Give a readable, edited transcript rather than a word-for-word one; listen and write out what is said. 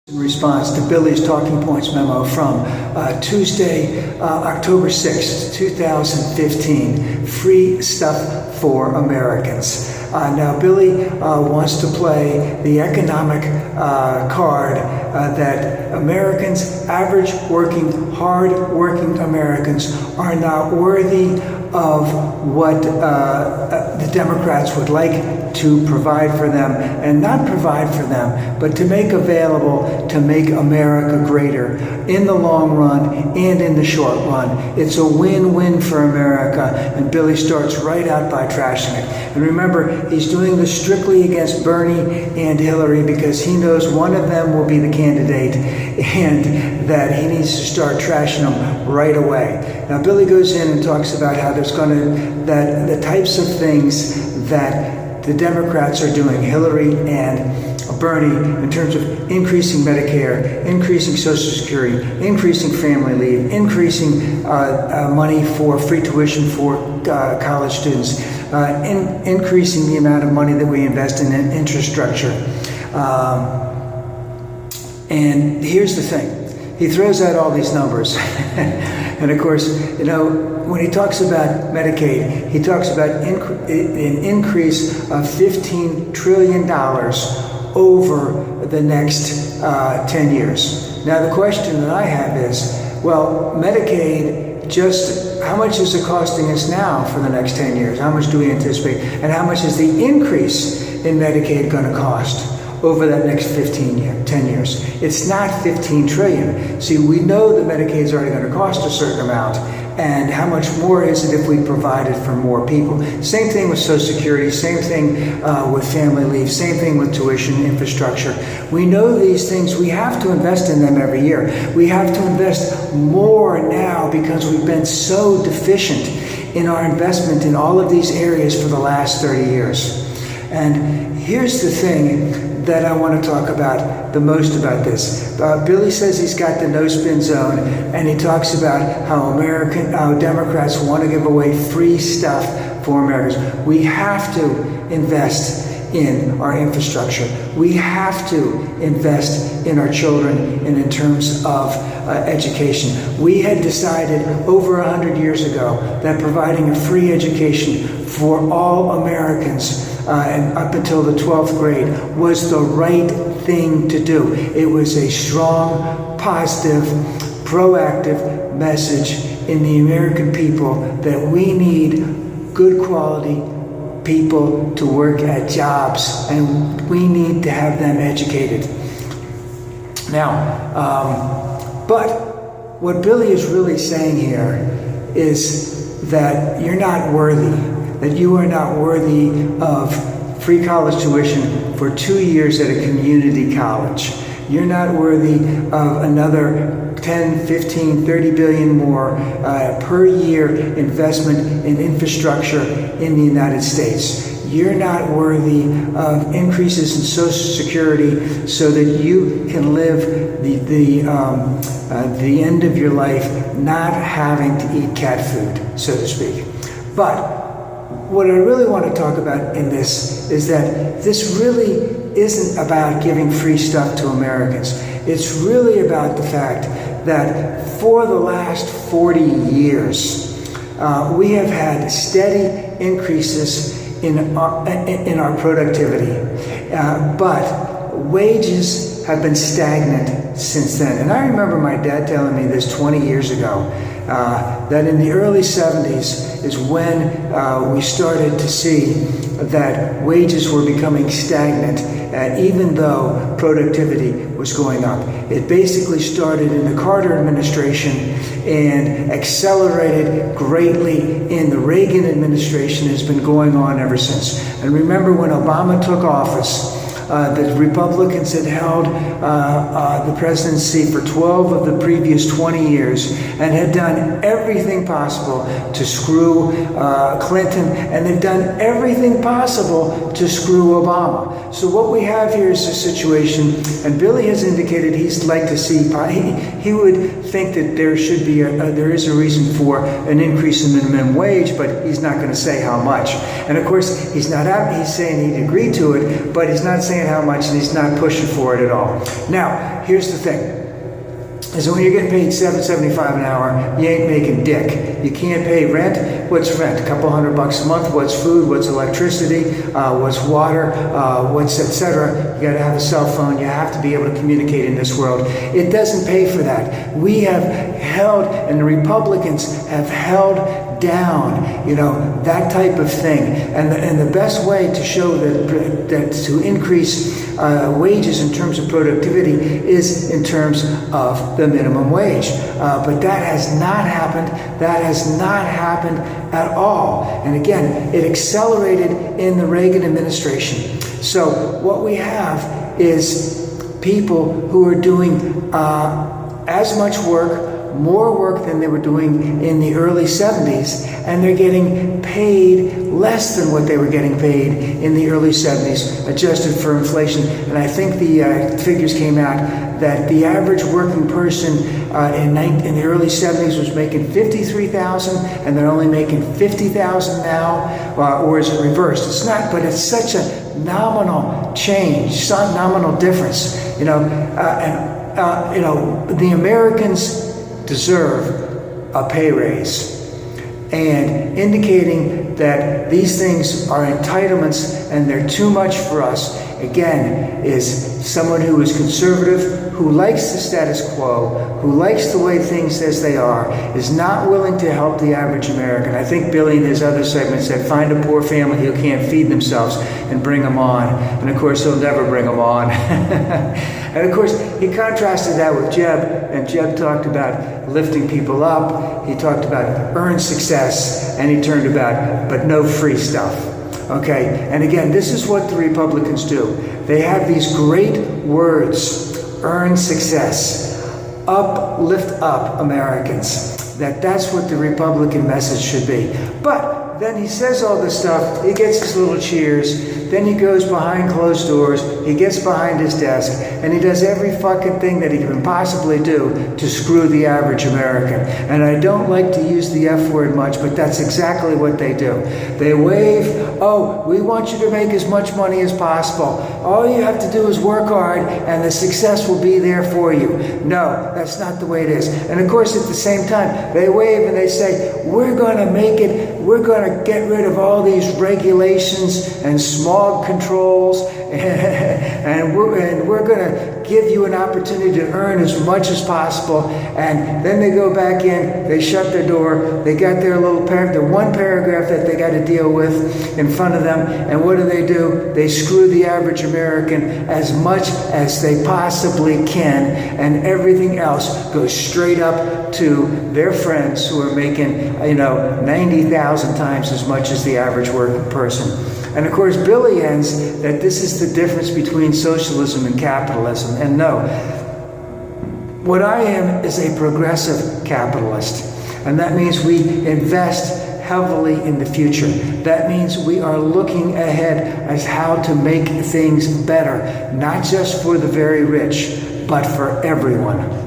In response to Billy's Talking Points memo from Tuesday, October 6th, 2015, Free Stuff for Americans. Now, Billy wants to play the economic card that Americans, average working, hard-working Americans, are not worthy of what the Democrats would like to provide for them, and not provide for them, but to make available to make America greater in the long run and in the short run. It's a win-win for America, and Billy starts right out by trashing it. And remember, he's doing this strictly against Bernie and Hillary because he knows one of them will be the candidate and that he needs to start trashing them right away. Now, Billy goes in and talks about how there's that the types of things that the Democrats are doing, Hillary and Bernie, in terms of increasing Medicare, increasing Social Security, increasing family leave, increasing money for free tuition for college students, increasing the amount of money that we invest in infrastructure. And here's the thing. He throws out all these numbers. And of course, you know, when he talks about Medicaid, he talks about an increase of $15 trillion over the next 10 years. Now, the question that I have is, well, Medicaid, just how much is it costing us now for the next 10 years? How much do we anticipate? And how much is the increase in Medicaid going to cost over that next 10 years? It's not 15 trillion. See, we know that Medicaid is already going to cost a certain amount. And how much more is it if we provided for more people? Same thing with Social Security, same thing with family leave, same thing with tuition, infrastructure. We know these things. We have to invest in them every year. We have to invest more now because we've been so deficient in our investment in all of these areas for the last 30 years. And here's the thing that I want to talk about the most about this. Billy says he's got the no-spin zone, and he talks about how Democrats want to give away free stuff for Americans. We have to invest in our infrastructure. We have to invest in our children and in terms of education. We had decided over 100 years ago that providing a free education for all Americans and up until the 12th grade was the right thing to do. It was a strong, positive, proactive message in the American people that we need good quality people to work at jobs, and we need to have them educated. Now, but what Billy is really saying here is that you're not worthy, that you are not worthy of free college tuition for 2 years at a community college. You're not worthy of another 10, 15, 30 billion more per year investment in infrastructure in the United States. You're not worthy of increases in Social Security so that you can live the end of your life not having to eat cat food, so to speak. But what I really want to talk about in this is that this really isn't about giving free stuff to Americans. It's really about the fact that for the last 40 years, we have had steady increases in our productivity, but wages have been stagnant since then. And I remember my dad telling me this 20 years ago, that in the early 70s is when we started to see that wages were becoming stagnant, even though productivity was going up. It basically started in the Carter administration and accelerated greatly in the Reagan administration. Has been going on ever since. And remember when Obama took office, the Republicans had held the presidency for 12 of the previous 20 years and had done everything possible to screw Clinton, and they've done everything possible to screw Obama. So what we have here is a situation, and Billy has indicated he'd like to see, he would think that there should be there is a reason for an increase in minimum wage, but he's not going to say how much. And of course, he's saying he'd agree to it, but he's not saying saying how much, and he's not pushing for it at all. Now, here's the thing. Is when you're getting paid $7.75 an hour, you ain't making dick. You can't pay rent. What's rent? A couple $100 a month. What's food? What's electricity? What's water? What's etc. You got to have a cell phone. You have to be able to communicate in this world. It doesn't pay for that. We have held, and the Republicans have held down, that type of thing. And the best way to show that to increase wages in terms of productivity is in terms of the minimum wage. But that has not happened. That has not happened at all. And again, it accelerated in the Reagan administration. So what we have is people who are doing as much work, more work than they were doing in the early 70s, and they're getting paid less than what they were getting paid in the early 70s, adjusted for inflation. And I think the figures came out that the average working person in the early 70s was making $53,000, and they're only making $50,000 now, or is it reversed? It's not, but it's such a nominal change, some nominal difference, the Americans deserve a pay raise, and indicating that these things are entitlements and they're too much for us, again, is someone who is conservative, who likes the status quo, who likes the way things as they are, is not willing to help the average American. I think Billy in his other segment said, find a poor family who can't feed themselves and bring them on. And of course, he'll never bring them on. And of course, he contrasted that with Jeb, and Jeb talked about lifting people up. He talked about earned success, and he turned about, but no free stuff. Okay, and again, this is what the Republicans do. They have these great words, earn success, lift up Americans. That's what the Republican message should be. But then he says all this stuff, he gets his little cheers, then he goes behind closed doors, he gets behind his desk, and he does every fucking thing that he can possibly do to screw the average American. And I don't like to use the F word much, but that's exactly what they do. They wave, oh, we want you to make as much money as possible. All you have to do is work hard, and the success will be there for you. No, that's not the way it is. And of course, at the same time, they wave and they say, we're going to make it, we're going to get rid of all these regulations and smog controls, and we're going to give you an opportunity to earn as much as possible. And then they go back in, they shut their door, they got their little their one paragraph that they got to deal with in front of them, and what do? They screw the average American as much as they possibly can, and everything else goes straight up to their friends who are making 90,000 times as much as the average working person. And of course, Billy ends that this is the difference between socialism and capitalism. And no, what I am is a progressive capitalist. And that means we invest heavily in the future. That means we are looking ahead as how to make things better, not just for the very rich, but for everyone.